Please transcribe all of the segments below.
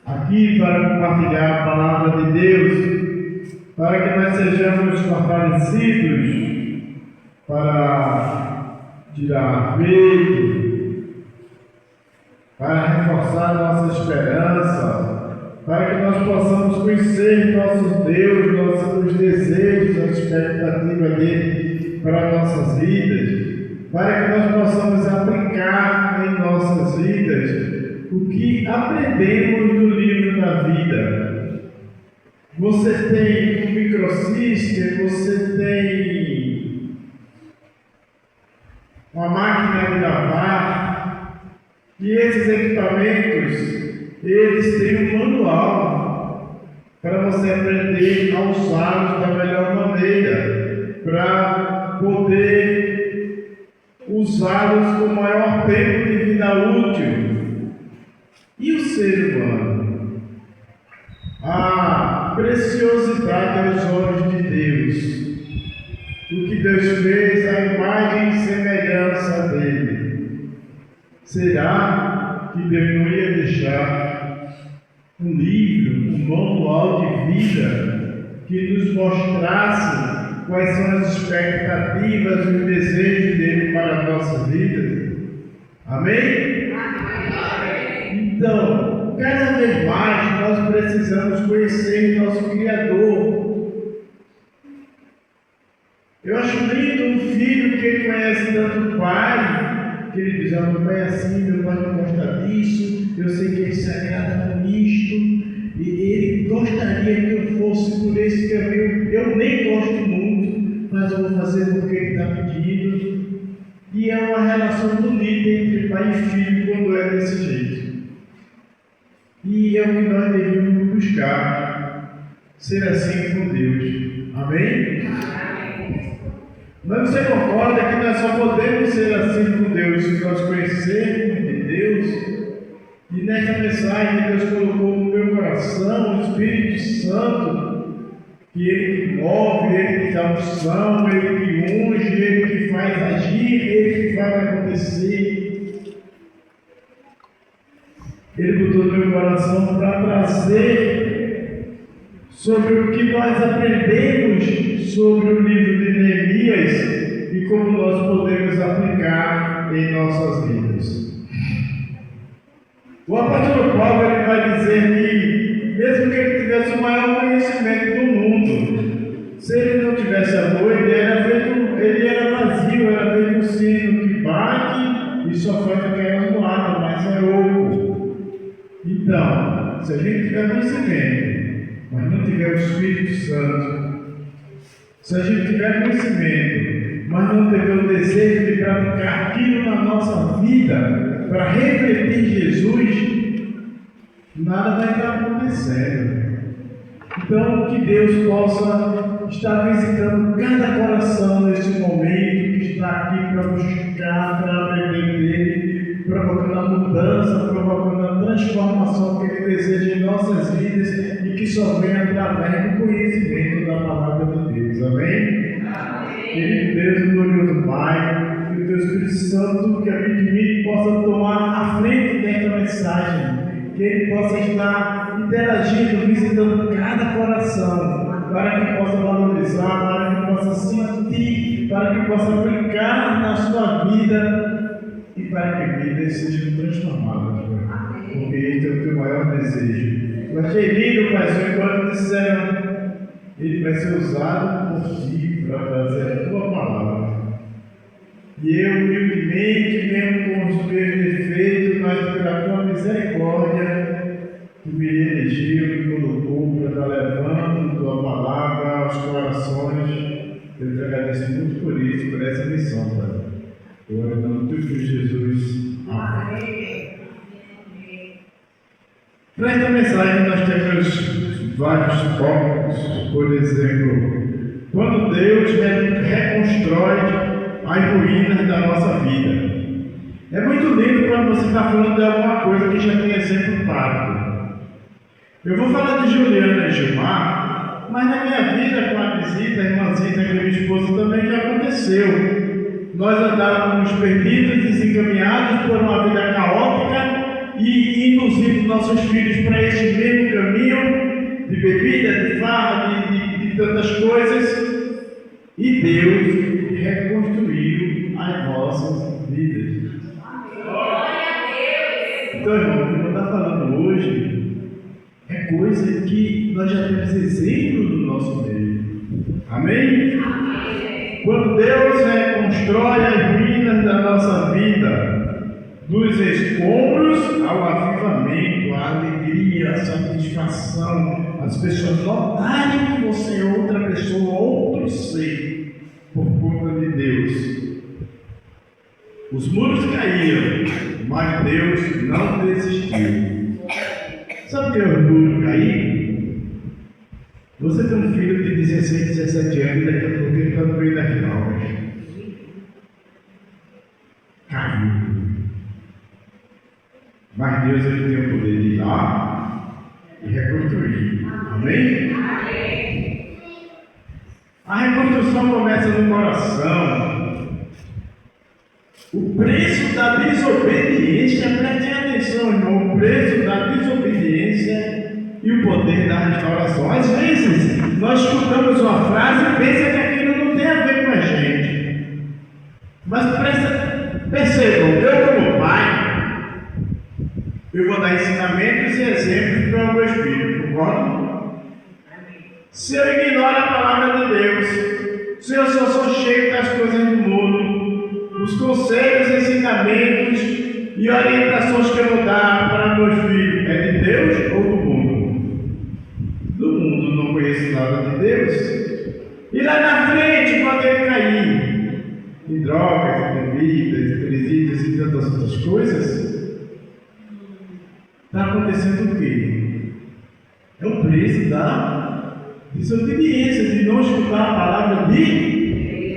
aqui para compartilhar a palavra de Deus, para que nós sejamos fortalecidos para tirar peito, para reforçar nossa esperança, para que nós possamos conhecer nosso Deus, nossos desejos, a expectativa dele para nossas vidas, para que nós possamos aplicar em nossas vidas o que aprendemos do livro da vida. Você tem um microsystem, você tem uma máquina de lavar, e esses equipamentos, eles têm um manual para você aprender a usá-los da melhor maneira, para poder usá-los com o maior tempo de vida útil. E o ser humano? A preciosidade aos olhos de Deus. O que Deus fez, a imagem e semelhança dele. Será que Deus não ia deixar um livro, um manual de vida que nos mostrasse quais são as expectativas e os desejos dele para a nossa vida? Amém? Então, cada vez mais nós precisamos conhecer nosso Criador. Eu acho lindo um filho que ele conhece tanto o pai, que ele diz: meu pai é assim, meu pai não gosta disso, eu sei que ele se agrada com isto, e ele gostaria que eu fosse por esse caminho. Eu nem gosto muito, mas eu vou fazer porque ele está pedindo. E é uma relação bonita entre pai e filho quando é desse jeito. E é o que nós devemos buscar, ser assim com Deus. Amém? Mas você concorda que nós só podemos ser assim com Deus se nós conhecermos de Deus? E nesta mensagem Deus colocou no meu coração o Espírito Santo, que Ele que move, Ele que dá unção, Ele que unge, Ele que faz agir, Ele que faz acontecer. Ele botou no meu coração para trazer sobre o que nós aprendemos sobre o livro de Neemias e como nós podemos aplicar em nossas vidas. O apóstolo Paulo ele vai dizer que, mesmo que ele tivesse o maior conhecimento do mundo, se ele não tivesse amor, ele era vazio, era feito um sino que bate e só faz aquela zoada, mas é oco. Então, se a gente tiver conhecimento, mas não tiver o Espírito Santo, se a gente tiver conhecimento, mas não tiver o desejo de praticar aquilo na nossa vida, para refletir Jesus, nada vai estar acontecendo. Então, que Deus possa estar visitando cada coração neste momento, que está aqui para buscar, para aprender dele, provocando a mudança, provocando a transformação que Ele deseja em nossas vidas e que só vem através do conhecimento da palavra de Deus. Amém? Querido Deus, glorioso Pai, que o Teu Espírito Santo que habita em mim possa tomar a frente desta mensagem, que Ele possa estar interagindo, visitando cada coração, para que possa valorizar, para que possa sentir, para que possa aplicar na sua vida e para que vidas sejam transformadas, porque este é o teu maior desejo. Eu achei lindo, Pai, quando disseram: ele vai ser usado por ti para trazer a tua palavra. E eu, humildemente, mesmo com os meus defeitos, mas pela tua misericórdia, tu me elegeu, me colocou para estar levando a tua palavra aos corações. Eu te agradeço muito por isso, por essa missão, Pai. Eu oro em nome do Filho Jesus. Amém. Nesta mensagem nós temos vários tópicos. Por exemplo, quando Deus reconstrói as ruínas da nossa vida. É muito lindo quando você está falando de alguma coisa que já tem exemplo prático. Eu vou falar de Juliana e Gilmar, mas na minha vida com a visita, a irmãzinha que é minha esposa também já aconteceu. Nós andávamos perdidos, desencaminhados por uma vida caótica, e induzindo nossos filhos para este mesmo caminho de bebida, de farra, de tantas coisas, e Deus reconstruiu as nossas vidas. Então, irmão, o que eu estou falando hoje é coisa que nós já temos exemplo no nosso meio. Amém? Quando Deus reconstrói as ruínas da nossa vida, dos escombros ao avivamento, à alegria, à satisfação, as pessoas notarem que você é outra pessoa, outro ser, por conta de Deus. Os muros caíram, mas Deus não desistiu. Sabe o que é o muro cair? Você tem um filho de 16, 17 anos e daqui a pouco ele está no meio das novas. Caiu. Mas Deus ele tem o poder de ir lá e reconstruir. Amém? Amém. A reconstrução começa no coração. O preço da desobediência, prestem atenção, irmão, o preço da desobediência e o poder da restauração. Às vezes, nós escutamos uma frase e pensa que aquilo não tem a ver com a gente. Mas percebam, eu como pai, eu vou dar ensinamentos e exemplos para os meus filhos, concordo? Se eu ignoro a palavra de Deus, se eu só sou cheio das coisas do mundo, os conselhos, ensinamentos e orientações que eu vou dar para meus filhos é de Deus ou do mundo? Do mundo, não conheço nada de Deus. E lá na frente, quando ele cair em drogas, em bebidas, em presídios e tantas outras coisas, está acontecendo o quê? É o preço da desobediência, de não escutar a palavra de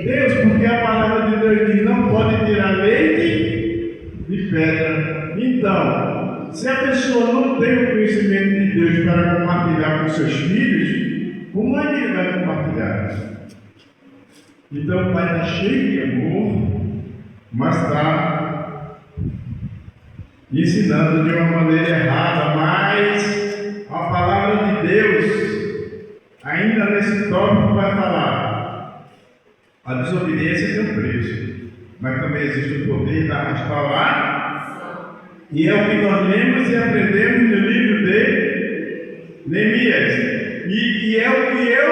Deus, porque a palavra de Deus diz: não pode tirar leite de pedra. Então, se a pessoa não tem o conhecimento de Deus para compartilhar com seus filhos, como é que ele vai compartilhar? Então o pai está cheio de amor, mas está ensinando de uma maneira errada. Mas a palavra de Deus, ainda nesse tópico, vai falar: a desobediência tem um preço, mas também existe o poder da restaurar, e é o que nós lemos e aprendemos no livro de Neemias, e é o que eu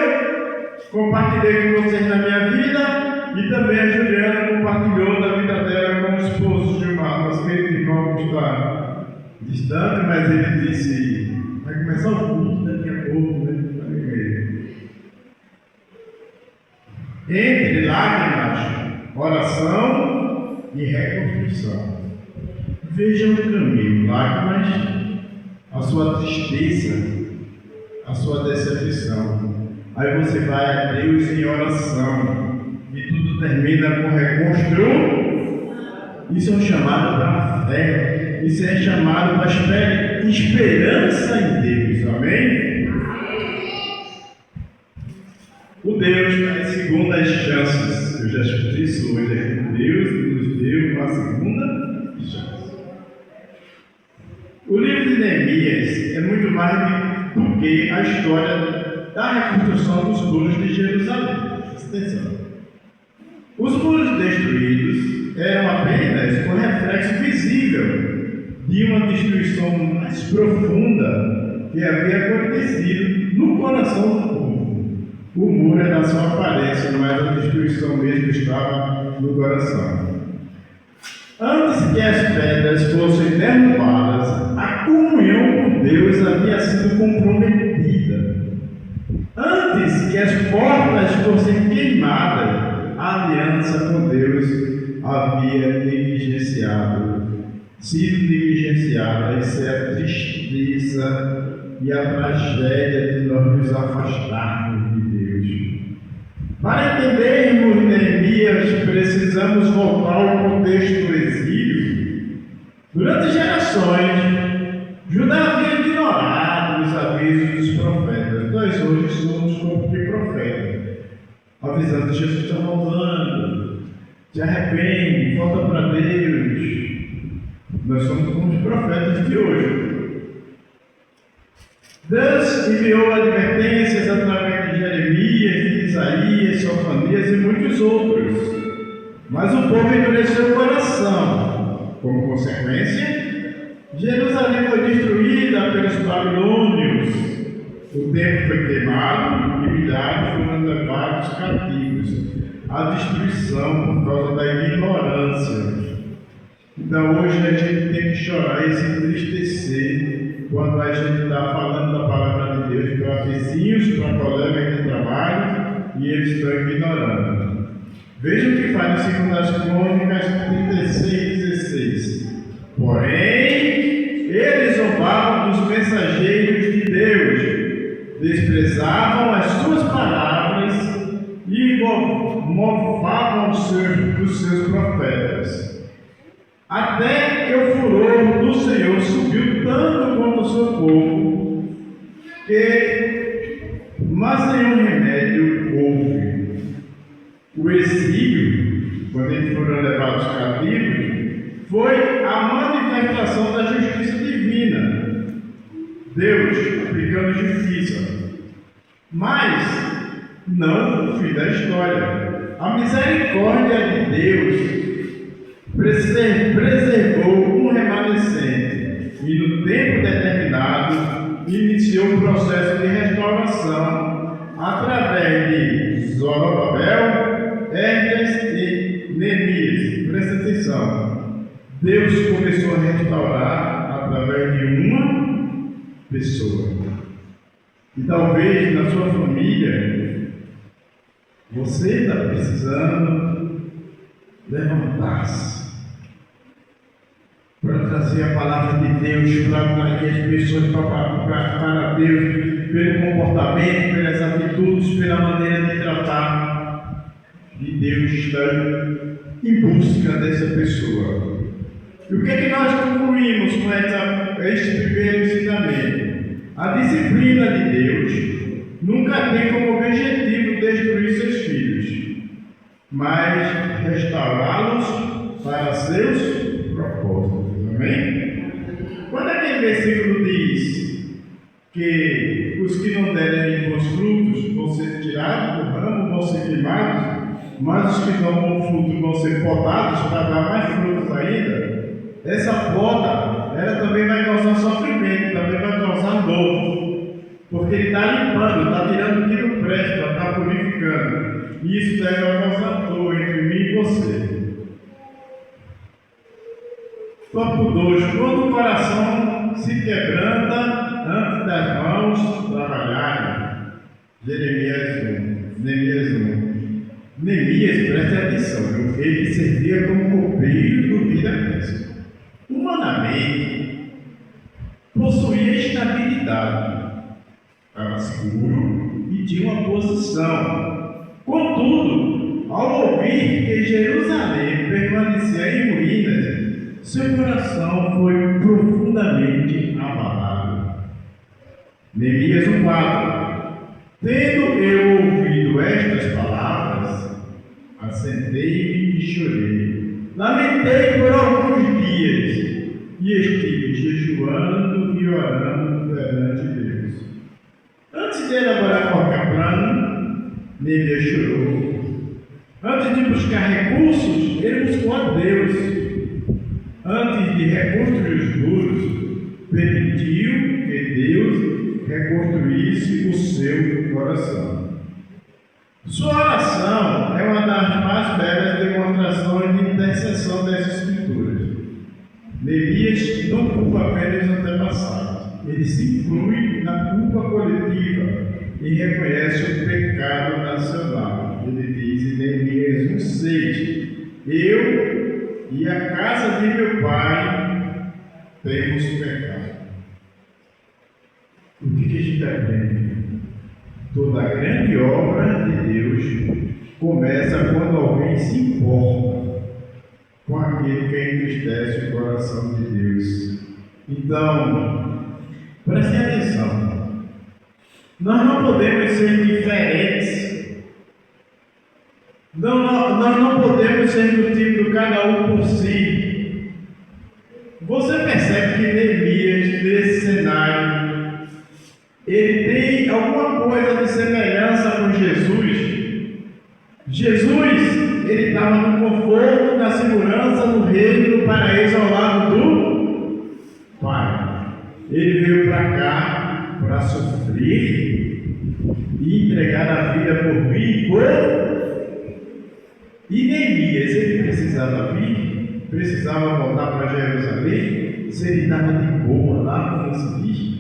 compartilhei com vocês na minha vida, e também a Juliana compartilhou da vida dela com o esposo Gilmar, nosso querido irmão que está distante, mas ele disse: vai começar o culto daqui a pouco, né? Entre lágrimas, oração e reconstrução. Veja o caminho: lágrimas, a sua tristeza, a sua decepção. Aí você vai a Deus em oração e tudo termina com reconstrução. Isso é um chamado para a fé. Isso é chamado para esperança em Deus. Amém? O Deus das segundas chances. Eu já escutei isso hoje aqui. Deus nos deu uma segunda chance. O livro de Neemias é muito mais do que a história da reconstrução dos muros de Jerusalém. Presta atenção. Os muros destruídos eram apenas um reflexo visível de uma destruição mais profunda que havia acontecido no coração do povo. O muro era só aparência, mas a destruição mesmo estava no coração. Antes que as pedras fossem derrubadas, a comunhão com Deus havia sido comprometida. Antes que as portas fossem queimadas, a aliança com Deus havia sido negligenciada. Isso é a tristeza e a tragédia de nós nos afastarmos de Deus. Para entendermos Neemias, precisamos voltar ao contexto do exílio. Durante gerações, Judá havia ignorado os avisos dos profetas. Nós hoje somos como que profetas, avisando: Jesus está voltando, se arrepende, volta para Deus. Nós somos como os profetas de hoje. Deus enviou advertências através de Jeremias, de Isaías, Sofonias e muitos outros. Mas o povo endureceu o coração. Como consequência, Jerusalém foi destruída pelos babilônios. O templo foi queimado e milhares foram levados cativos. A destruição por causa da ignorância. Então hoje a gente tem que chorar e se entristecer quando a gente está falando da palavra de Deus para vizinhos, para colegas de trabalho e eles estão ignorando. Veja o que faz no 2 Crônicas 36:16. Porém, eles zombavam dos mensageiros de Deus, desprezavam as suas palavras e mofavam dos seus profetas. Até que o furor do Senhor subiu tanto contra o seu povo, que mais nenhum remédio houve. O exílio, quando eles foram levados cativos, foi a manifestação da justiça divina. Deus aplicando justiça. Mas não o fim da história. A misericórdia de Deus preservou um remanescente e no tempo determinado iniciou o processo de restauração através de Zorobabel, Esdras e Neemias. Presta atenção. Deus começou a restaurar através de uma pessoa. E talvez na sua família você está precisando levantar-se para trazer a palavra de Deus, para atrair as pessoas para Deus, pelo comportamento, pelas atitudes, pela maneira de tratar. E Deus está em busca dessa pessoa. E o que é que nós concluímos com este primeiro ensinamento? A disciplina de Deus nunca tem como objetivo destruir seus filhos, mas restaurá-los para seus propósitos. Amém? Quando aquele versículo diz que os que não derem bons frutos vão ser tirados do ramo, vão ser queimados, mas os que não dão frutos vão ser podados para dar mais frutos ainda, essa poda, ela também vai causar sofrimento, também vai causar dor, porque ele está limpando, está tirando o que não presta, está purificando. E isso deve causar dor entre mim e você. Tópico 2. Quando o coração se quebranta antes das mãos trabalharem. Neemias 1. Neemias, preste atenção, ele servia como copeiro do rei da Pérsia. Humanamente, possuía estabilidade, estava seguro e tinha uma posição. Contudo, ao ouvir que Jerusalém permanecia em ruínas, seu coração foi profundamente abalado. Neemias 1:4. Tendo eu ouvido estas palavras, assentei-me e chorei. Lamentei por alguns dias e estive jejuando e orando perante Deus. Antes de elaborar qualquer plano, Neemias chorou. Antes de buscar recursos, ele buscou a Deus. Antes de reconstruir os muros, permitiu que Deus reconstruísse o seu coração. Sua oração é uma das mais belas demonstrações de intercessão das Escrituras. Neemias não culpa apenas os antepassados, ele se inclui na culpa coletiva e reconhece o pecado nacional. Ele diz em Neemias 1:6: eu e a casa de meu pai temos pecado. O que a gente aprende? Toda a grande obra de Deus começa quando alguém se importa com aquele que entristece o coração de Deus. Então, preste atenção. Nós não podemos ser diferentes. Nós não podemos ser do tipo cada um por si. Você percebe que Neemias, nesse cenário, ele tem alguma coisa de semelhança com Jesus. Jesus, ele estava no conforto, na segurança, no reino, no paraíso ao lado do Pai. Ele veio para cá para sofrer e entregar a vida por mim. E Neemias, ele precisava vir, precisava voltar para Jerusalém. Se ele estava de boa lá, como se diz,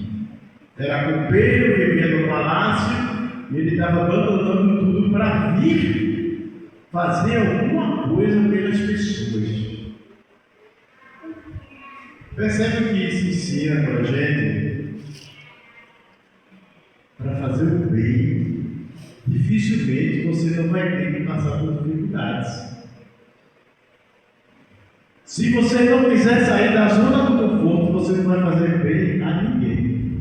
era copeiro, vivia no palácio, e ele estava abandonando tudo para vir fazer alguma coisa pelas pessoas. Percebe que isso ensina para a gente? Para fazer o bem, dificilmente você não vai ter que passar por dificuldades. Se você não quiser sair da zona do conforto, você não vai fazer bem a ninguém.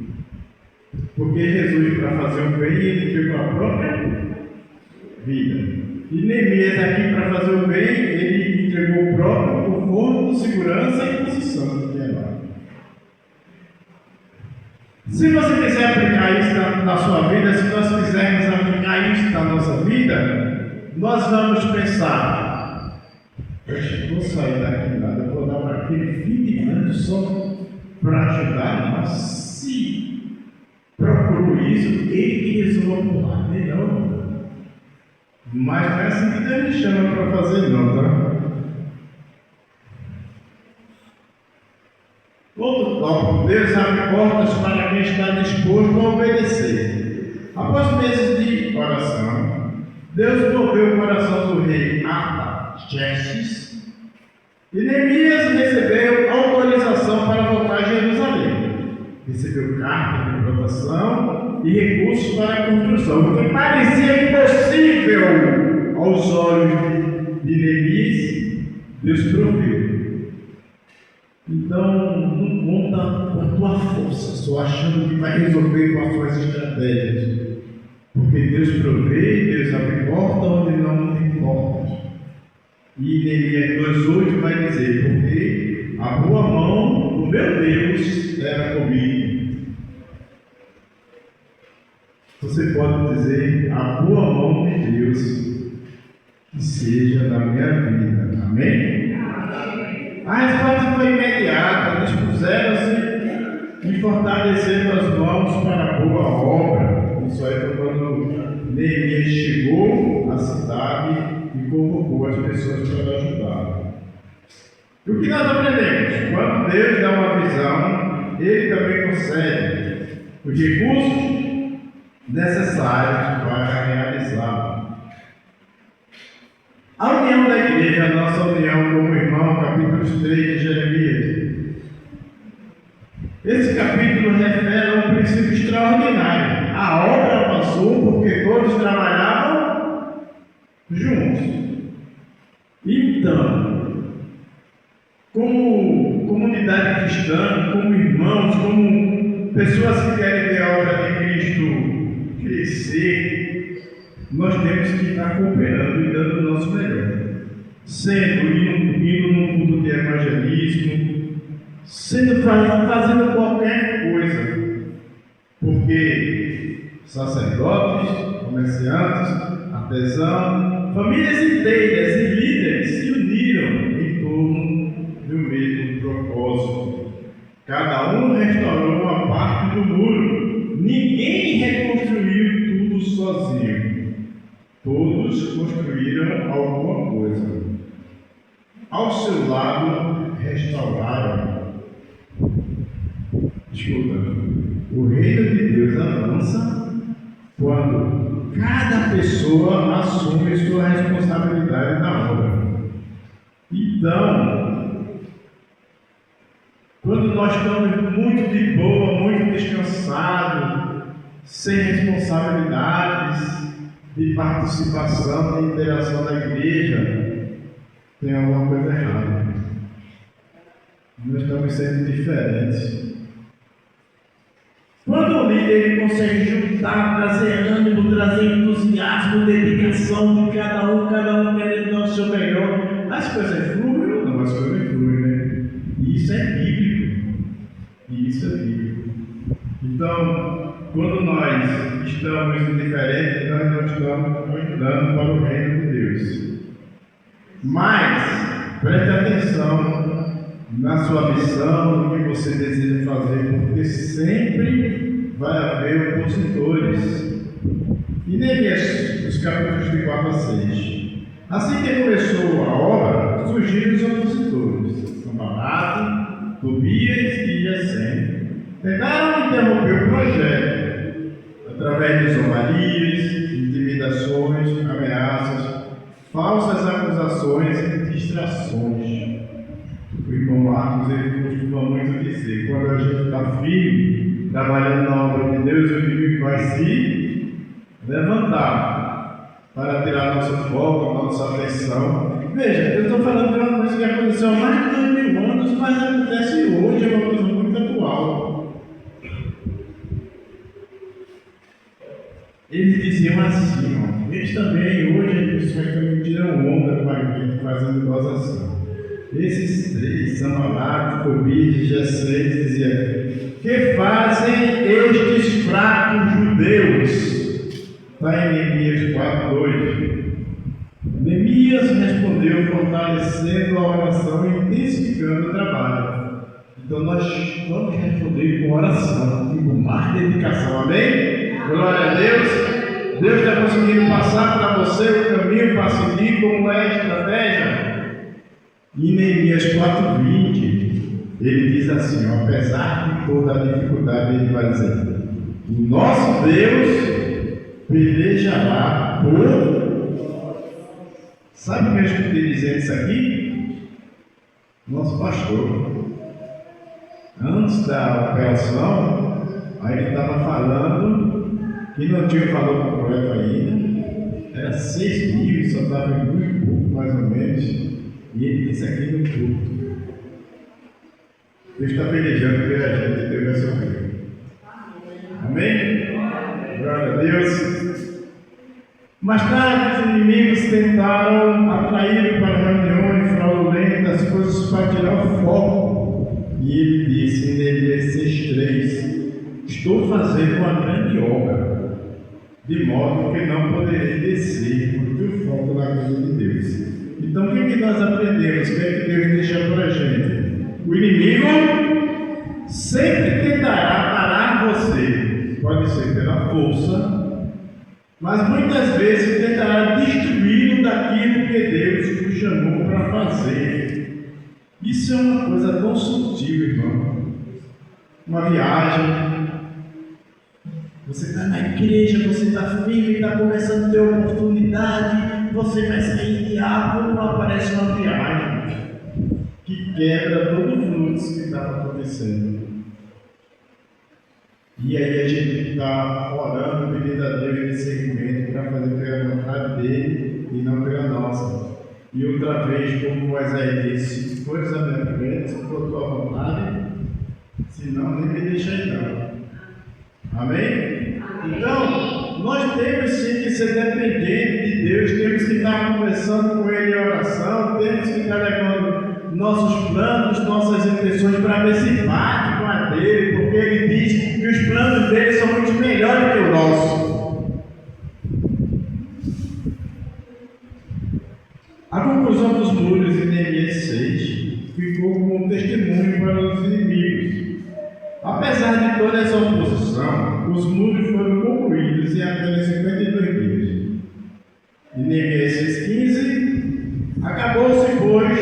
Porque Jesus, para fazer o bem, ele entregou a própria vida. E Neemias aqui, para fazer o bem, ele entregou o próprio conforto, segurança e posição do que é lá. Se você quiser aplicar isso na sua vida, se nós quisermos aplicar isso na nossa vida, nós vamos pensar: eu vou sair daqui nada, eu vou dar para aquele fim de ano só para ajudar. Mas se procuro isso, ele que resolva por lá, nem não. Mas não é assim que Deus me chama para fazer, não, tá? Outro tópico: Deus abre portas para quem está disposto a obedecer. Após meses de oração, Deus moveu o coração do rei Artaxerxes e Neemias recebeu autorização para voltar a Jerusalém. Recebeu carta de votação e recursos para a construção, o que parecia impossível aos olhos de Neemias. Deus proveu. Então, não conta com a tua força, só achando que vai resolver com as tuas estratégias. Porque Deus provê, Deus abre porta onde não tem portas. E Neemias 2,8 vai dizer: porque a boa mão do meu Deus era comigo. Você pode dizer: a boa mão de Deus que seja na minha vida. Amém? A resposta foi imediata. Dispuseram-se e fortaleceram as mãos para a boa obra. Isso aí foi quando Neemias chegou à cidade e convocou as pessoas para ajudar. E o que nós aprendemos? Quando Deus dá uma visão, Ele também concede os recursos necessários para realizá-la. A união da igreja, a nossa união como irmão, capítulo 3 de Jeremias. Esse capítulo revela um princípio extraordinário. A obra passou porque todos trabalhavam juntos. Então, como comunidade cristã, como irmãos, como pessoas que querem ver a obra de Cristo crescer, nós temos que estar cooperando e dando o nosso melhor. Indo num culto de evangelismo, fazendo qualquer coisa. Porque sacerdotes, comerciantes, artesãos, famílias inteiras e líderes se uniram em torno do mesmo propósito. Cada um restaurou uma parte do muro. Ninguém reconstruiu tudo sozinho. Todos construíram alguma coisa. Ao seu lado, restauraram. Escuta, o reino de Deus avança quando cada pessoa assume sua responsabilidade na obra. Então, quando nós estamos muito de boa, muito descansados, sem responsabilidades de participação, de interação da igreja, tem alguma coisa errada. Nós estamos sendo diferentes. Quando o líder ele consegue juntar, trazer ânimo, trazer entusiasmo, dedicação de cada um querendo dar o seu melhor, as coisas fluem ou não? As coisas fluem, né? E isso é bíblico. Isso é bíblico. Então, quando nós estamos indiferentes, nós não estamos ajudando para o reino de Deus. Mas, preste atenção na sua missão, no que você deseja fazer, porque sempre vai haver opositores. E Neemias, os capítulos de 4 a 6. Assim que começou a obra, surgiram os opositores, Sanbalate, Tobias e Gesem. Tentaram interromper o projeto, através de zombarias, intimidações, ameaças, falsas acusações e distrações. O irmão Marcos ele costuma muito dizer: quando a gente está firme, trabalhando na obra de Deus, o inimigo vai se levantar para tirar nosso foco, nossa atenção. Veja, eu estou falando de uma coisa que aconteceu há mais de 2000 anos, mas acontece hoje, é uma coisa muito atual. Eles diziam assim, ó, eles também, hoje, as pessoas também tiram onda com a gente, fazendo gozação. Esses três, Sanbalate, Tobias e Gesem, diziam: que fazem estes fracos judeus? Está em Neemias 4:2. Neemias respondeu, fortalecendo a oração e intensificando o trabalho. Então nós vamos responder com oração e com mais dedicação, amém? Glória a Deus. Deus está conseguindo passar para você o caminho para seguir, como é a estratégia. Em Neemias 4:20, ele diz assim, ó, apesar de toda a dificuldade, ele vai dizer: o nosso Deus pelejará por... Sabe o que eu escutei dizer isso aqui? Nosso pastor. Antes da operação, aí ele estava falando que não tinha o valor completo ainda, era 6 mil, só estava em 1 e pouco, mais ou menos, e ele disse aqui no culto: Deus está pelejando por a gente, Deus vai sofrer. Amém? Glória a Deus. Mais tarde, os inimigos tentaram atrair para reuniões fraudulentas, coisas para tirar o foco. E ele disse em Neemias 6:3: estou fazendo uma grande obra, de modo que não poderei descer, porque o foco na coisa de Deus. Então, o que nós aprendemos? O que é que Deus deixa para a gente? O inimigo sempre tentará parar você, pode ser pela força, mas muitas vezes tentará destruí-lo daquilo que Deus nos chamou para fazer. Isso é uma coisa tão sutil, irmão. Uma viagem, você está na igreja, você está firme, está começando a ter oportunidade, você vai sair de água, não aparece uma viagem que quebra todo o fluxo que estava acontecendo. E aí a gente está orando, pedindo a Deus discernimento para fazer pela vontade dele e não pela nossa. E outra vez, como Moisés disse: se fores a minha frente, se for tua vontade, senão nem me deixa aí não. Amém? Então, nós temos sim que ser dependentes de Deus, temos que estar conversando com Ele em oração, temos que estar levando nossos planos, nossas intenções para ver se bate com a dele, porque Ele diz que os planos dele são muito melhores que o nosso. A conclusão dos muros em Neemias 6 ficou como um testemunho para os inimigos. Apesar de toda essa oposição, os muros foram concluídos em apenas 52 dias. Em Neemias 6:15, acabou-se, pois,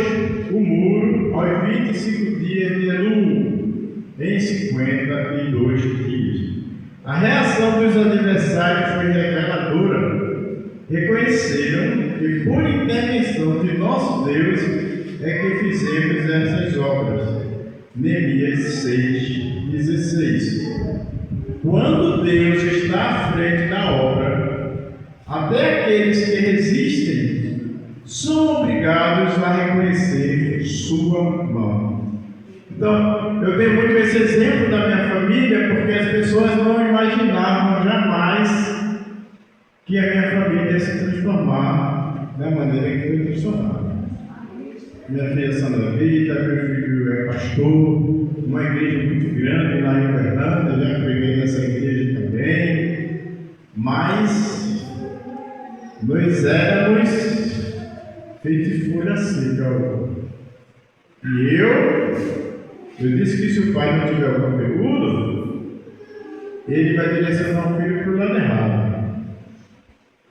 o muro aos 25 dias de Elul, em 52 dias. A reação dos adversários foi reveladora. Reconheceram que, por intervenção de nosso Deus, é que fizemos essas obras. Neemias 6:16. Quando Deus está à frente da obra, até aqueles que resistem são obrigados a reconhecer sua mão. Então, eu tenho muito esse exemplo da minha família, porque as pessoas não imaginavam jamais que a minha família ia se transformar da maneira que foi transformada. Minha filha Sandra Vita, meu filho é pastor, uma igreja muito grande lá em Uberlândia, já preguei nessa igreja também, mas nós éramos feito folha seca. E eu disse que se o pai não tiver o conteúdo, ele vai direcionar o filho para o lado errado.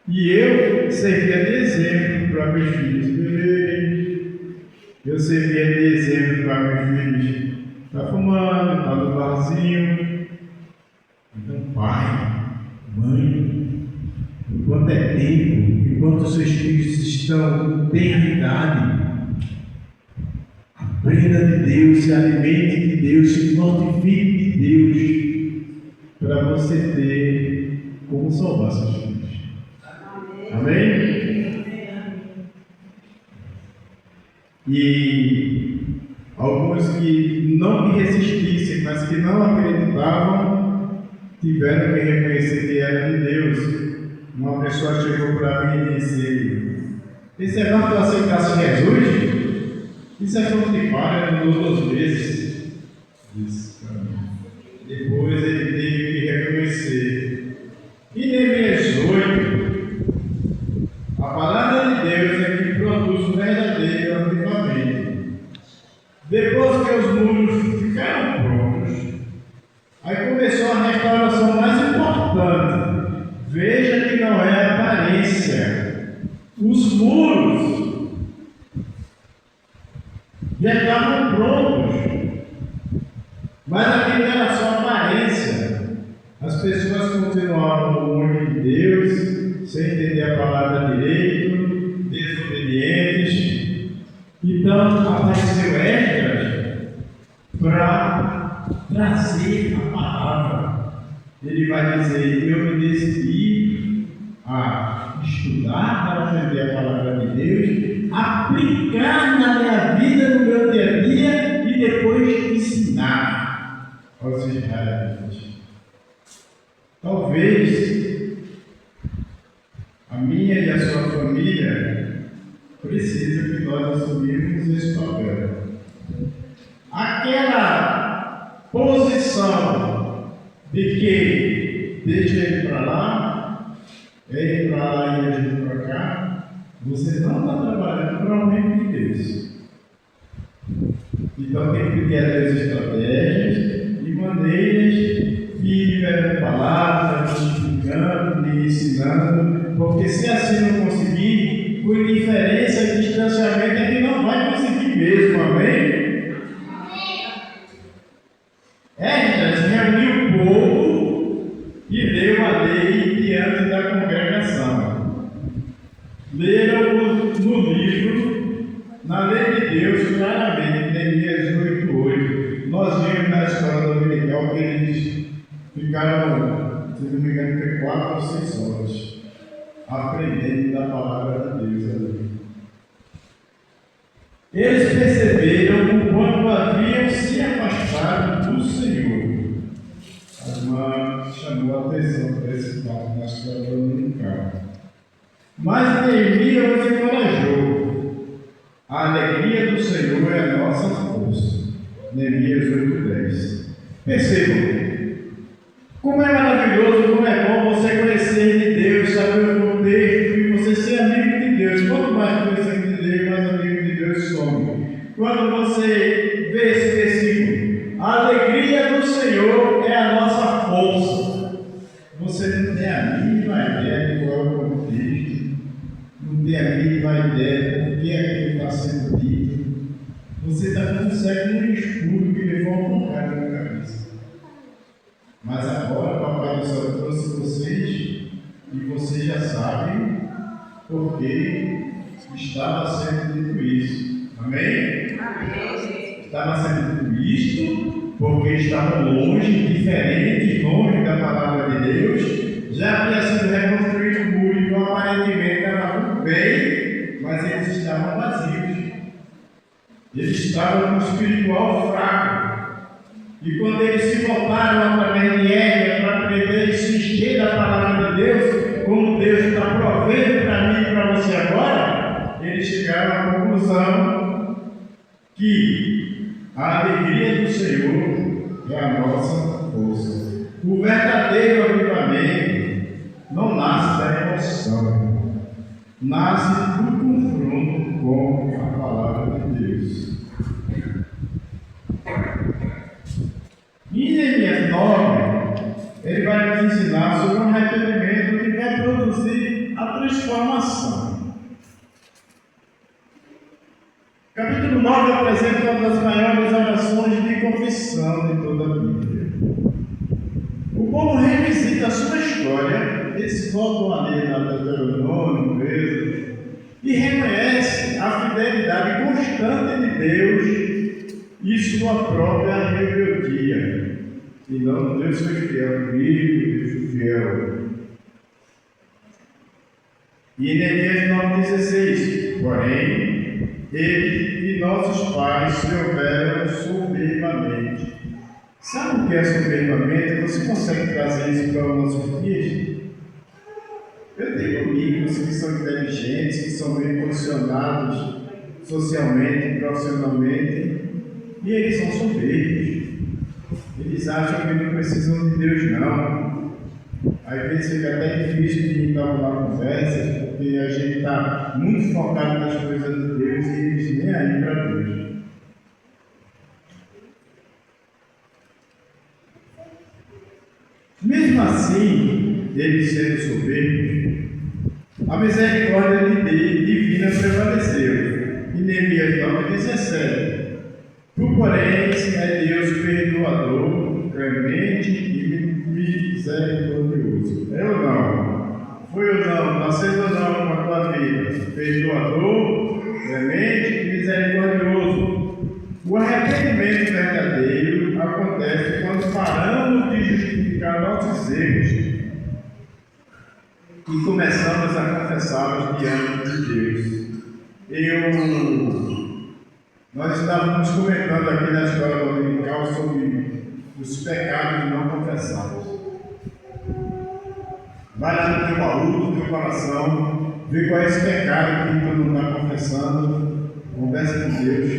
E eu servia de exemplo para meus filhos beberem, eu servia de exemplo para meus filhos estar fumando, estar no barzinho. Então, pai, mãe, enquanto é tempo, enquanto seus filhos estão em idade, aprenda de Deus, se alimente de Deus, se fortifique de Deus, para você ter como salvar seus filhos. Amém? E alguns que não me resistissem, mas que não acreditavam, tiveram que reconhecer que era de Deus. Uma pessoa chegou para mim e disse: esse é quando tu aceitasse Jesus? Isso é quando te paga, mudou 2 vezes. Disse para mim. Depois ele teve que reconhecer. E Neemias 8, a palavra de Deus é que produz o verdadeiro avivamento. Depois que os muros ficaram prontos, aí começou a restauração mais importante. Veja que não é a aparência. Os muros já estavam prontos, mas aquilo era só aparência. As pessoas continuavam longe de Deus, sem entender a palavra direito, desobedientes. Então apareceu Esdras para trazer a palavra. Ele vai dizer: eu me decidi a estudar para aprender a palavra de Deus, aplicar na minha vida, no meu dia a dia, e depois ensinar aos israelitas. Talvez a minha e a sua família precisam que nós assumirmos esse papel. Aquela posição de que deixa ele para lá, ele para lá e a gente para cá, você não está trabalhando para o reino de Deus. Então tem que pedir a Deus estratégias e maneiras de ir liberando palavras, explicando e ensinando, porque se assim não conseguir, por indiferença e distanciamento, é que não vai conseguir mesmo, amém? Esdras reuniu o povo e leu a lei diante da congregação. Leram no livro, na lei de Deus, claramente, Neemias 8:8. Nós vimos na escola dominical que eles ficaram, se não me engano, foi 4 ou 6 horas aprendendo da palavra de Deus ali. Eles perceberam o quanto haviam se afastado do Senhor. A irmã chamou a atenção para esse fato na escola dominical. Mas Neemias os encorajou. A alegria do Senhor é a nossa força. Neemias 8:10. Percebam como é maravilhoso, como é bom você conhecer de Deus, saber o contexto e você ser amigo de Deus. Quanto mais conhecemos de Deus, mais amigo de Deus somos. Quando você vê esse versículo, a alegria do Senhor é a nossa força. Você não tem a mínima ideia de qual é o contexto, não tem a mínima ideia do que é que está sendo dito. Você está com um século no escuro que levou uma pancada na cabeça. Mas agora o Papai do Céu trouxe vocês e vocês já sabem porque estava sendo dito isso. Amém? Amém. Estava sendo dito isto porque estavam longe, diferentes, longe da palavra de Deus. Já havia sido reconstruído o muro, então aparentemente estava tudo bem, mas eles estavam vazios. Eles estavam com o espiritual fraco. E quando eles se voltaram através de Esdras para aprender e se encher da palavra de Deus, como Deus está provendo para mim e para você agora, eles chegaram à conclusão que a alegria do Senhor verdadeiro avivamento não nasce da emoção, nasce do confronto com a palavra de Deus. Em Neemias 9, ele vai nos ensinar sobre um arrependimento que vai produzir a transformação. Capítulo 9 apresenta uma das maiores orações de confissão de toda a Bíblia. O povo revisita a sua história, eles voltam ali na Deuteronômio, mesmo, e reconhece a fidelidade constante de Deus e sua própria rebeldia. E não, Deus foi fiel comigo, Deus foi fiel. E em Neemias 9,16, porém, ele e nossos pais se houveram soberbamente. Sabe o que é soberbamente? Você consegue trazer isso para os nossos dias? Eu tenho amigos que são inteligentes, que são bem posicionados socialmente, profissionalmente, e eles são soberbos. Eles acham que não precisam de Deus, não. Às vezes fica até difícil de entablar conversas, porque a gente está muito focado nas coisas de Deus e eles nem aí para Deus. Mesmo assim, eles sendo soberbos, a misericórdia de Deus divina prevaleceu. Em Neemias 9,17. Tu, porém, é Deus perdoador, clemente e misericordioso. É ou não? Foi ou não? Nasceu ou não com a tua vida? Perdoador, clemente e misericordioso. O arrependimento verdadeiro acontece quando paramos de justificar nossos erros e começamos a confessá-los diante de Deus. Nós estávamos comentando aqui na escola dominical sobre os pecados não confessados. Vai lá no teu baú, no teu coração, vê qual é esse pecado que tu não está confessando, conversa com Deus.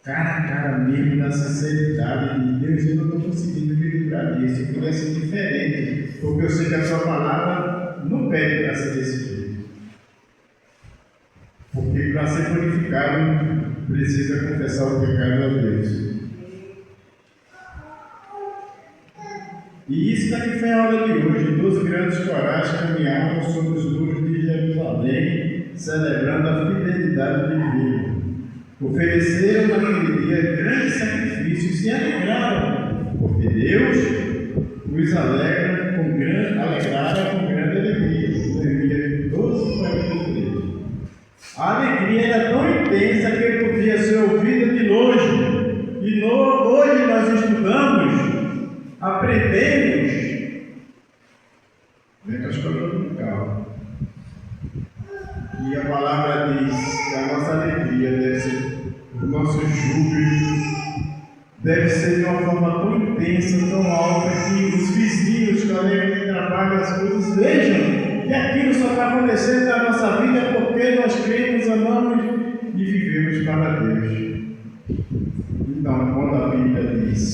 Cara a cara mesmo, na sinceridade de Deus, eu não estou conseguindo me livrar disso. Eu queria ser diferente, porque eu sei que a sua palavra não pede para ser desse jeito. Porque para ser purificado, precisa confessar o pecado a Deus. E isso daqui foi a hora de hoje. 12 grandes corais caminhavam sobre os muros de Jerusalém, celebrando a fidelidade divina. Ofereceram naquele dia grandes sacrifícios e alegraram, porque Deus os alegrara com grande alegria. Neemias 12:43. A alegria era tão intensa que podia ser ouvida de longe. E hoje nós estudamos, aprendemos, vem com a escola dominical. E a palavra diz que a nossa alegria deve ser, o nosso júbilo deve ser de uma forma tão intensa, tão alta, que os vizinhos, colegas de trabalho, as coisas vejam que aquilo só está acontecendo na nossa vida porque nós cremos, amamos e vivemos para Deus. Então, quando a Bíblia diz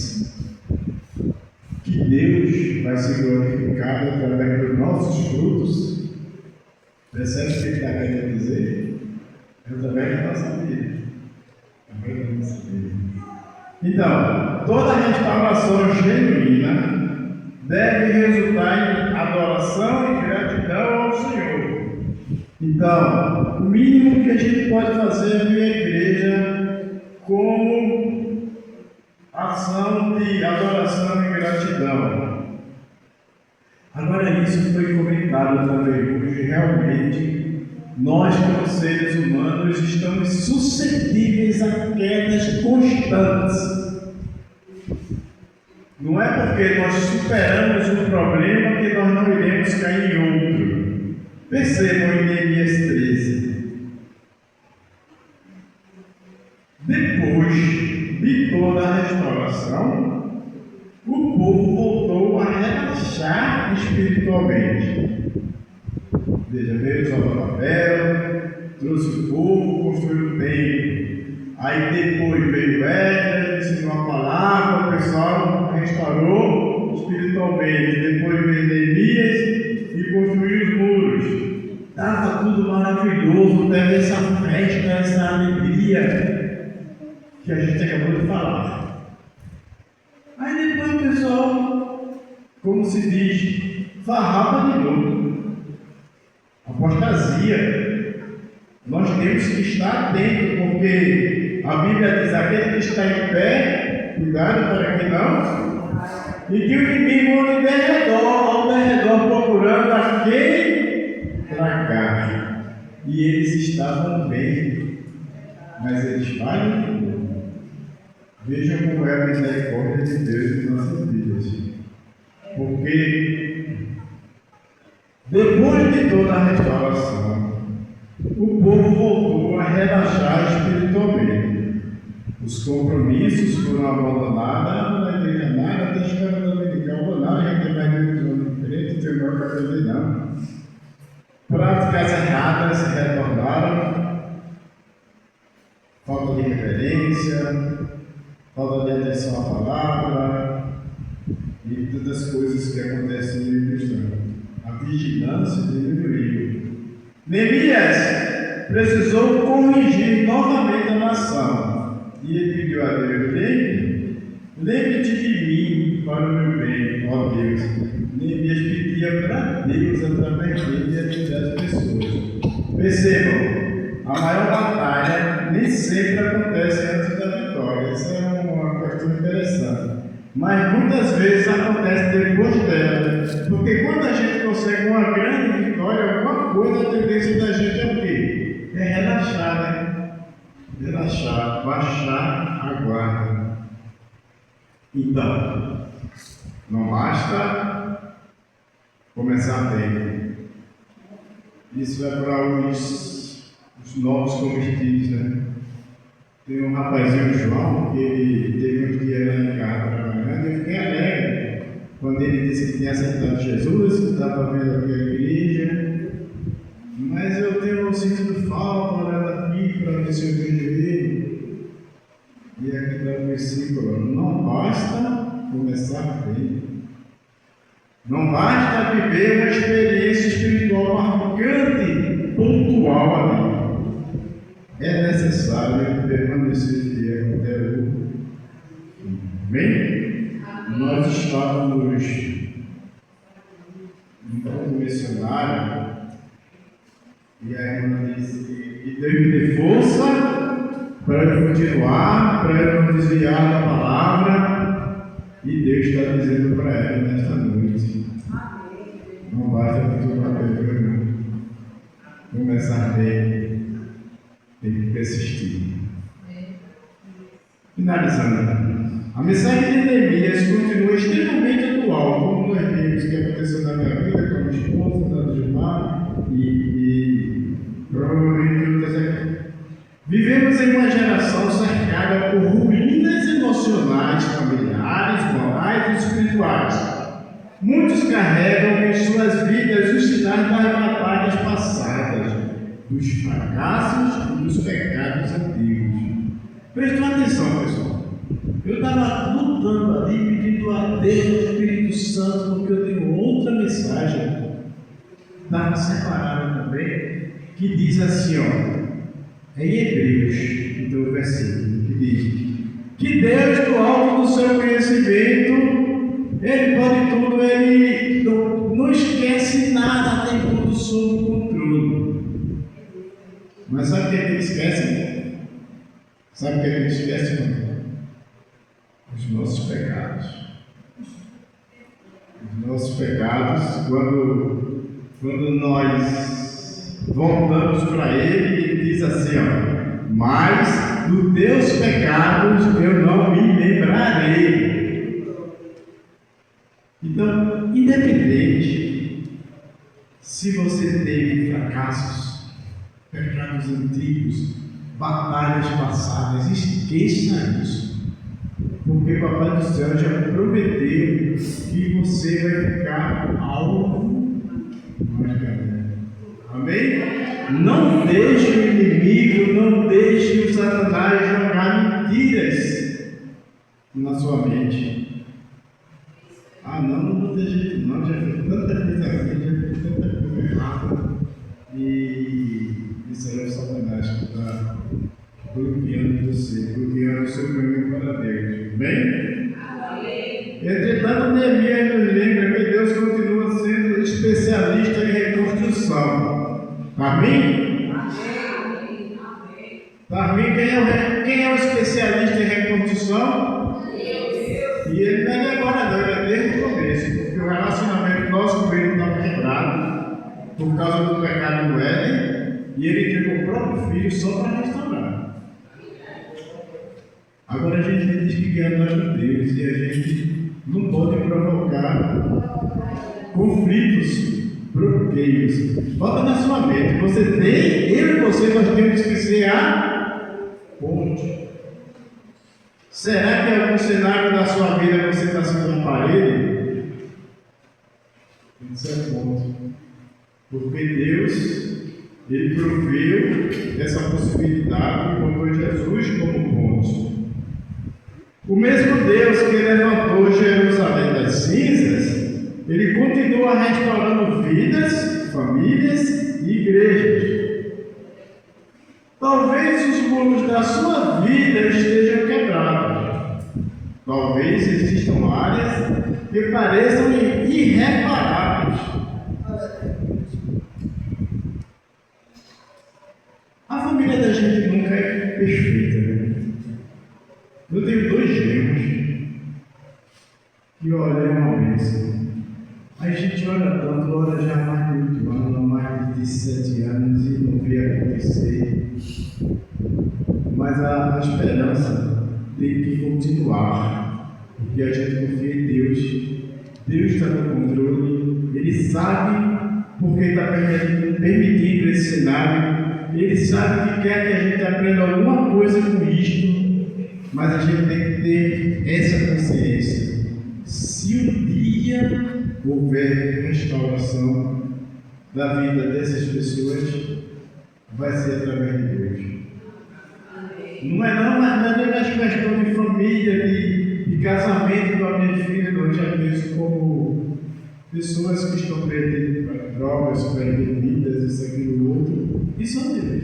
que Deus vai ser glorificado através dos nossos frutos, percebe o que ele está querendo dizer? É através da nossa vida. Através da nossa vida. Então, toda restauração genuína deve resultar em adoração e gratidão ao Senhor. Então, o mínimo que a gente pode fazer é ver a igreja como ação de adoração e gratidão. Agora, isso foi comentado também hoje. Realmente, nós, como seres humanos, estamos suscetíveis a quedas constantes. Não é porque nós superamos um problema que nós não iremos cair em outro. Percebam em Neemias 13. Depois de toda a restauração, o povo voltou a relaxar espiritualmente. Veja, veio o Zorobabel, trouxe o povo, construiu o templo. Aí depois veio Esdras, ensinou a palavra, o pessoal restaurou espiritualmente. principalmente. Depois veio Neemias e construiu os muros. Estava tudo maravilhoso, teve essa festa, essa alegria que a gente acabou de falar. Aí depois o pessoal, como se diz, farrapa de novo. Apostasia. Nós temos que estar atentos, porque a Bíblia diz: aquele que está em pé, cuidado para que não. E que o inimigo ande ao derredor, procurando a quem tragar. E eles estavam bem, mas eles falham de novo. Vejam como é a misericórdia de Deus em nossas vidas. Porque depois de toda a restauração, o povo voltou a relaxar espiritualmente. Os compromissos foram abandonados, na igreja nada, até escola dominical, nada, já tem mais de um ano diferente, tem uma cabelo não. Práticas erradas se retornaram, falta de reverência, falta de atenção à palavra e todas as coisas que acontecem no meio cristão. A vigilância diminuiu. Neemias precisou corrigir novamente a nação. E ele pediu a Deus: lembre-te de mim para o meu bem, ó Deus. Neemias pedia para Deus através dele e ajudar as pessoas. Percebam, a maior batalha nem sempre acontece antes da vitória. Essa é uma questão interessante. Mas muitas vezes acontece depois dela. Porque quando a gente consegue uma grande vitória, alguma coisa, a tendência da gente é o quê? É relaxar, né? Relaxar, baixar a guarda. Então, não basta começar bem. Isso é para os novos convertidos, né? Tem um rapazinho, João, que ele teve um dia lá em casa trabalhando, e eu fiquei alegre quando ele disse que tinha aceitado Jesus, que estava vendo aqui a igreja. Mas eu tenho sentido falta, olhando aqui para ver se eu vejo ele. E aqui dá um versículo: não basta começar bem. Não basta viver uma experiência espiritual marcante, pontual ali. É necessário permanecer fiel até o fim. Bem, nós estávamos em um missionário. E a irmã disse que Deus me dê força para eu continuar, para eu não desviar da palavra. E Deus está dizendo para ela nesta noite: não basta continuar pregando, começar bem, tem que persistir. Finalizando, a mensagem de Neemias continua extremamente atual, como nós vimos que aconteceu na minha vida, com a minha esposa, na Gilmar e provavelmente outras aqui. Vivemos em uma geração cercada por ruínas emocionais, familiares, morais e espirituais. Muitos carregam em suas vidas os sinais das batalhas passadas, dos fracassos e dos pecados antigos. Prestem atenção, pessoal. Eu estava lutando ali, pedindo a Deus, ao Espírito Santo, porque eu tenho outra mensagem, estava separada também, que diz assim, ó, em Hebreus, então o versículo, que diz que Deus, do alto do seu conhecimento, Ele pode tudo, Ele não esquece nada, tem tudo sob controle. Mas sabe o que Ele esquece? Sabe o que Ele esquece, mano? Os nossos pecados. Os nossos pecados, quando nós voltamos para Ele, Ele diz assim, ó, mas dos teus pecados eu não me lembrarei. Então, independente se você teve fracassos, pecados antigos, batalhas passadas, esqueça isso. Porque o Papai do Céu já prometeu que você vai ficar algo mais grande. Amém? Não deixe o inimigo, não deixe o Satanás jogar mentiras na sua mente. Ah, não não tem jeito não, já fiz tanta coisa ruim, já fiz tanta coisa errada. E isso aí é o Satanás que está bloqueando você, bloqueando o seu caminho para Deus. Bem? Entretanto, Neemias nos lembra que Deus continua sendo especialista em reconstrução. Amém? Amém? Quem é o especialista em reconstrução? Deus. E ele não é agora, não, ele é desde o começo, porque o relacionamento nosso com ele estava quebrado por causa do pecado do Éden, e ele entregou o próprio filho só para restaurar. Agora a gente diz que quer andar com Deus e a gente não pode provocar conflitos, bloqueios. Bota na sua mente, eu e você, nós temos que ser a ponte. Será que em algum cenário da sua vida você está sendo uma parede? Isso é ponto. Porque Deus, Ele proveu essa possibilidade e botou Jesus como ponte. O mesmo Deus que levantou Jerusalém das cinzas, Ele continua restaurando vidas, famílias e igrejas. Talvez os muros da sua vida estejam quebrados. Talvez existam áreas que pareçam irreparáveis. A família da gente nunca é perfeita, né? Eu tenho 2 gêmeos e olha, é uma bênção. A gente ora já há mais de 8 anos, há mais de 17 anos e não vê acontecer. Mas a esperança tem que continuar, porque a gente confia em Deus. Deus está no controle, Ele sabe porque está permitindo esse cenário. Ele sabe que quer que a gente aprenda alguma coisa com isto, mas a gente tem que ter essa consciência. Se um dia houver restauração da vida dessas pessoas, vai ser através de Deus. Não é nem mais questão de família, de casamento da minha filha, não. Eu já penso como pessoas que estão perdendo para drogas, perdendo vidas, isso, aquilo, outro. Isso é Deus.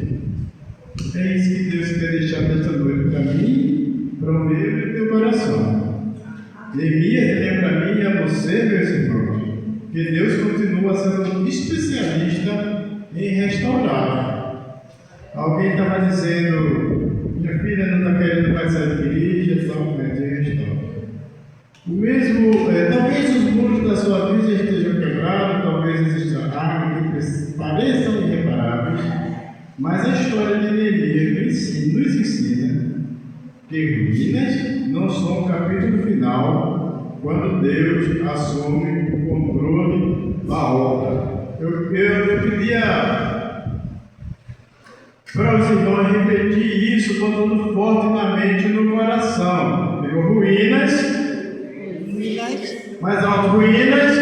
É isso que Deus quer deixar nesta noite para mim, para o meu e teu coração. Neemias lembra a mim e a você, meus irmãos, que Deus continua sendo especialista em restaurar. Alguém estava dizendo, minha filha não está querendo mais sair de igreja, somente restaura. O mesmo, talvez os muros da sua vida estejam quebrados, talvez existam áreas que pareçam irreparáveis, mas a história de Neemias nos ensina que ruínas não são o capítulo final quando Deus assume o controle da obra. Eu pedia para os irmãos repetir isso, botando forte na mente e no coração. Digo, ruínas, mais alto, ruínas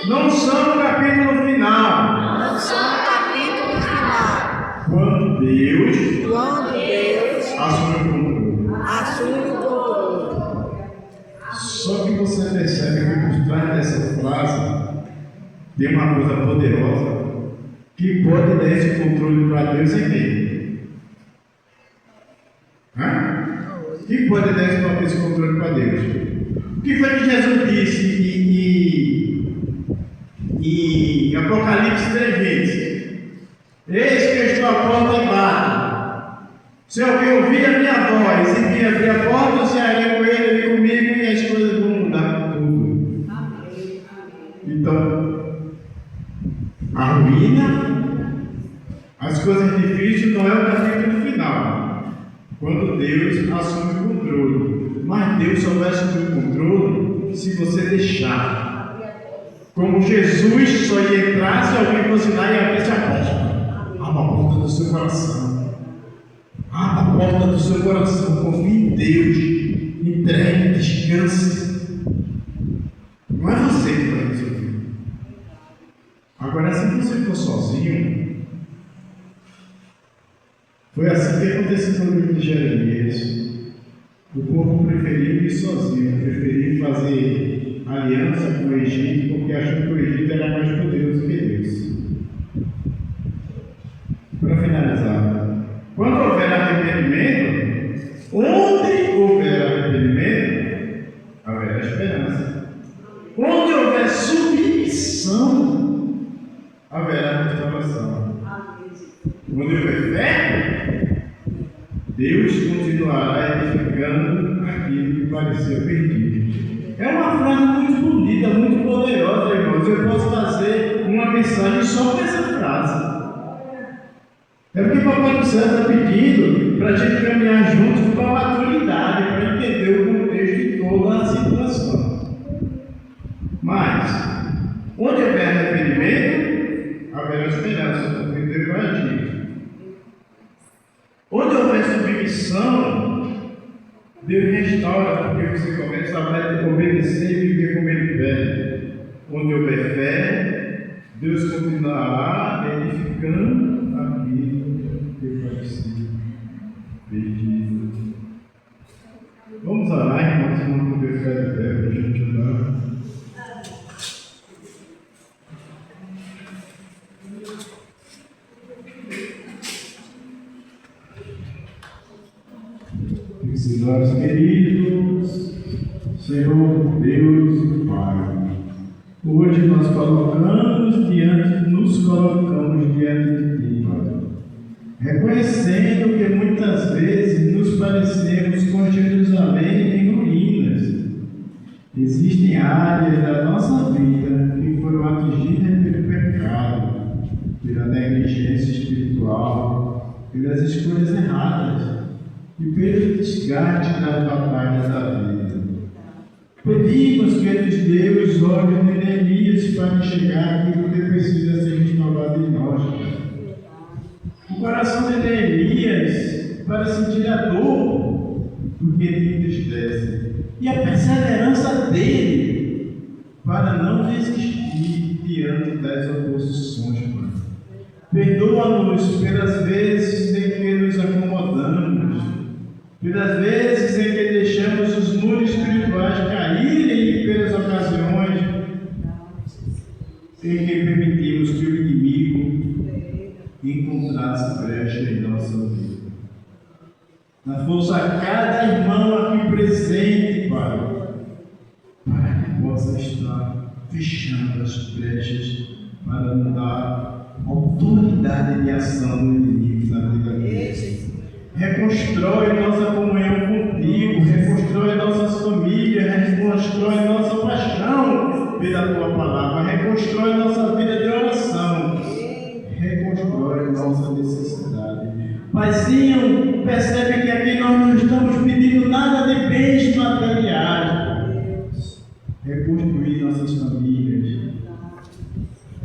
não são o capítulo final. Não são o capítulo final. Quando Deus assume o controle. Só que você percebe que por trás dessa frase tem uma coisa poderosa que pode dar esse controle para Deus em quem? Quem pode dar esse controle para Deus? O que foi que Jesus disse em Apocalipse 3:20? Eis que eu estou à porta e bato. Se alguém ouvir a minha voz e vir abrir a porta, eu sairei com ele comigo e as coisas vão mudar tudo. Então, a ruína, as coisas difíceis não é o capítulo final. Quando Deus assume o controle. Mas Deus só vai assumir o controle se você deixar. Como Jesus só ia entrar se alguém fosse lá e abrisse a porta. Abra a porta do seu coração. Abra a porta do seu coração. Confie em Deus. Entregue, descanse. Não é você que vai resolver. Agora, se você for sozinho, foi assim que aconteceu no livro de Jeremias. O povo preferiu ir sozinho, preferiu fazer aliança com o Egito, porque achou que o Egito era mais poderoso que Deus. Para finalizar, quando houver arrependimento, onde houver arrependimento, haverá esperança. Onde houver submissão, haverá restauração. Onde houver fé, Deus continuará edificando aquilo que parecia perdido. É uma frase muito bonita, muito poderosa, irmãos. Eu posso fazer uma mensagem só com essa frase. É porque o Papai do Céu está pedindo para a gente caminhar juntos com a maturidade, para entender o contexto de toda a situação. Mas, onde houver arrependimento, haverá esperança, porque Deus vai agir. Onde houver submissão, Deus restaura, porque você começa a obedecer e viver como Ele pede. Onde houver fé, Deus continuará edificando aquilo que parecia perdido. Vamos orar, irmãos, vamos poder ficar de pé para a gente orar. Senhores queridos, Senhor Deus e Pai, hoje nos colocamos diante de Ti, Pai, reconhecendo que muitas vezes nos parecemos com Jerusalém em ruínas. Existem áreas da nossa vida que foram atingidas pelo pecado, pela negligência espiritual, pelas escolhas erradas e pelo desgaste das batalhas da vida. Pedimos que nos dê os olhos de Neemias para enxergar aquilo que precisa ser renovado em nós. O coração de Neemias para sentir a dor do que te entristece e a perseverança dele para não desistir diante das oposições. Perdoa-nos pelas vezes em que nos acomodamos, pelas vezes em que deixamos os muros espirituais caírem e pelas ocasiões em que permitimos que o inimigo encontrasse brecha em nossa vida. Na força a cada irmão aqui presente, Pai, para que possa estar fechando as brechas para não dar autoridade de ação do inimigo na vida deles. Reconstrói nossa comunhão contigo, reconstrói nossas famílias, reconstrói nossa paixão pela tua palavra, reconstrói nossa vida de oração, reconstrói nossa necessidade. Paizinho, percebe que aqui nós não estamos pedindo nada de bens materiais. Reconstruir nossas famílias,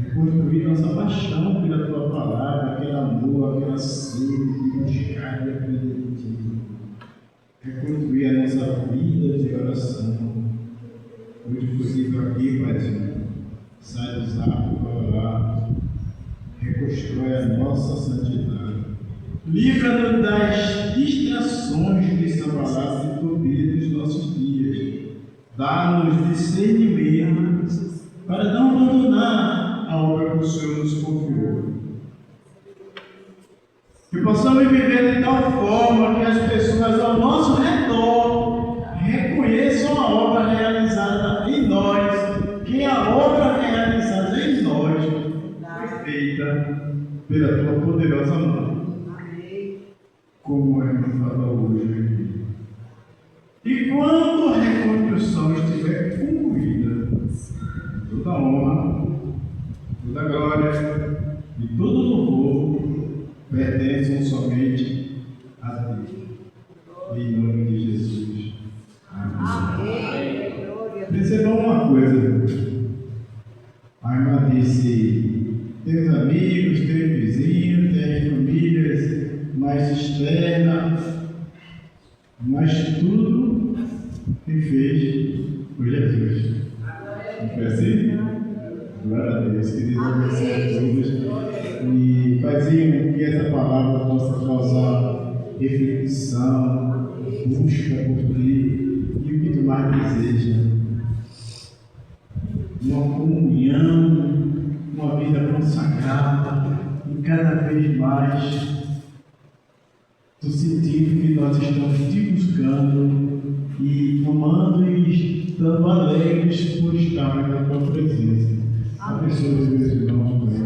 reconstruir nossa paixão pela tua palavra, aquele amor, aquela sede de buscar e aprender de ti. Reconstruir a nossa vida de oração. Hoje foi dito aqui, Paizinho, sai dos atos para orar, reconstrói a nossa santidade. Livra-nos das distrações de Sambalá e Tobias dos nossos dias. Dá-nos discernimento para não abandonar a obra que o Senhor nos confiou. Que possamos viver de tal forma que as pessoas ao nosso redor reconheçam a obra realizada em nós, que a obra realizada em nós foi feita pela tua poderosa mão. Como a irmã falou hoje. E quando a reconstrução estiver concluída, toda honra, toda glória e todo louvor pertencem somente a Ti. Em nome de Jesus. Amém. Percebam uma coisa. A irmã disse: teus amigos, teus vizinhos, teus famílias mais externa, mas tudo que fez foi Jesus. Não foi assim? Glória a Deus, queridos amigos. E Paizinho, que essa palavra possa causar reflexão, busca por Ti e o que Tu mais deseja. uma comunhão, uma vida consagrada, e cada vez mais do sentido que nós estamos te buscando e amando e estando alegres por estar na tua presença. Abençoe os meus irmãos.